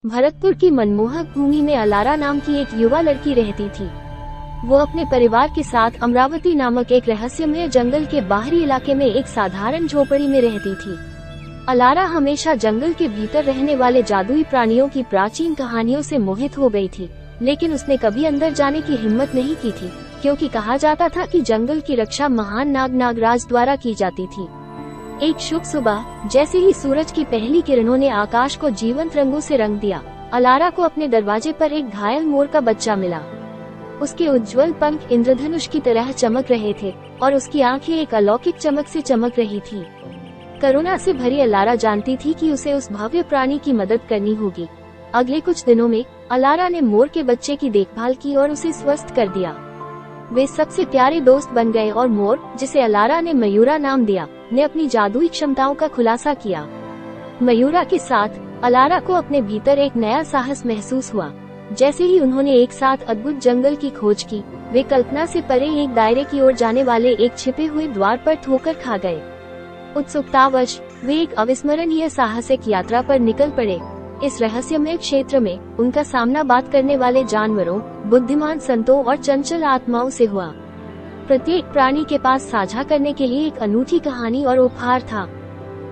भरतपुर की मनमोहक भूमि में अलारा नाम की एक युवा लड़की रहती थी। वो अपने परिवार के साथ अमरावती नामक एक रहस्यमय जंगल के बाहरी इलाके में एक साधारण झोपड़ी में रहती थी। अलारा हमेशा जंगल के भीतर रहने वाले जादुई प्राणियों की प्राचीन कहानियों से मोहित हो गई थी, लेकिन उसने कभी अंदर जाने की हिम्मत नहीं की थी, क्योंकि कहा जाता था कि जंगल की रक्षा महान नागराज द्वारा की जाती थी। एक शुभ सुबह, जैसे ही सूरज की पहली किरणों ने आकाश को जीवंत रंगों से रंग दिया, अलारा को अपने दरवाजे पर एक घायल मोर का बच्चा मिला। उसके उज्जवल पंख इंद्रधनुष की तरह चमक रहे थे और उसकी आंखें एक अलौकिक चमक से चमक रही थी। करुणा से भरी अलारा जानती थी कि उसे उस भव्य प्राणी की मदद करनी होगी। अगले कुछ दिनों में अलारा ने मोर के बच्चे की देखभाल की और उसे स्वस्थ कर दिया। वे सबसे प्यारे दोस्त बन गए और मोर, जिसे अलारा ने मयूरा नाम दिया, ने अपनी जादुई क्षमताओं का खुलासा किया। मयूरा के साथ अलारा को अपने भीतर एक नया साहस महसूस हुआ। जैसे ही उन्होंने एक साथ अद्भुत जंगल की खोज की, वे कल्पना से परे एक दायरे की ओर जाने वाले एक छिपे हुए द्वार पर ठोकर खा गए। उत्सुकतावश वे एक अविस्मरणीय साहसिक यात्रा पर निकल पड़े। इस रहस्यमय क्षेत्र में उनका सामना बात करने वाले जानवरों, बुद्धिमान संतों और चंचल आत्माओं से हुआ। प्रत्येक प्राणी के पास साझा करने के लिए एक अनूठी कहानी और उपहार था।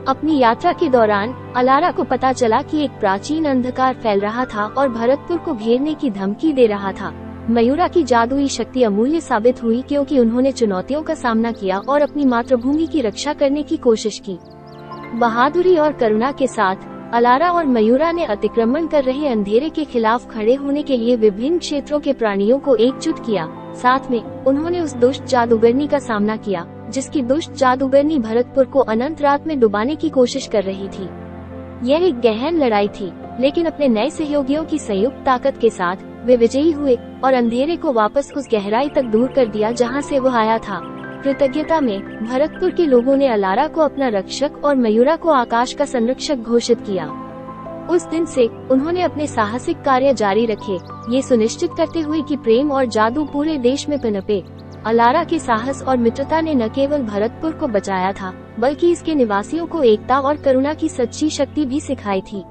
अपनी यात्रा के दौरान अलारा को पता चला कि एक प्राचीन अंधकार फैल रहा था और भरतपुर को घेरने की धमकी दे रहा था। मयूरा की जादुई शक्ति अमूल्य साबित हुई, क्योंकि उन्होंने चुनौतियों का सामना किया और अपनी मातृभूमि की रक्षा करने की कोशिश की। बहादुरी और करुणा के साथ अलारा और मयूरा ने अतिक्रमण कर रहे अंधेरे के खिलाफ खड़े होने के लिए विभिन्न क्षेत्रों के प्राणियों को एकजुट किया। साथ में उन्होंने उस दुष्ट जादूगरनी का सामना किया, जिसकी दुष्ट जादूगरनी भरतपुर को अनंत रात में डुबाने की कोशिश कर रही थी। यह एक गहन लड़ाई थी, लेकिन अपने नए सहयोगियों की संयुक्त ताकत के साथ वे विजयी हुए और अंधेरे को वापस उस गहराई तक दूर कर दिया जहां से वो आया था। कृतज्ञता में भरतपुर के लोगों ने अलारा को अपना रक्षक और मयूरा को आकाश का संरक्षक घोषित किया। उस दिन से उन्होंने अपने साहसिक कार्य जारी रखे, ये सुनिश्चित करते हुए कि प्रेम और जादू पूरे देश में पनपे। अलारा के साहस और मित्रता ने न केवल भरतपुर को बचाया था, बल्कि इसके निवासियों को एकता और करुणा की सच्ची शक्ति भी सिखाई थी।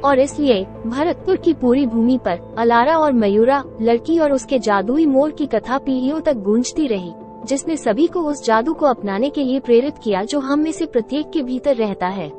और इसलिए भरतपुर की पूरी भूमि पर अलारा और मयूरा, लड़की और उसके जादुई मोर की कथा पीढ़ियों तक गूंजती रही, जिसने सभी को उस जादू को अपनाने के लिए प्रेरित किया जो हम में से प्रत्येक के भीतर रहता है।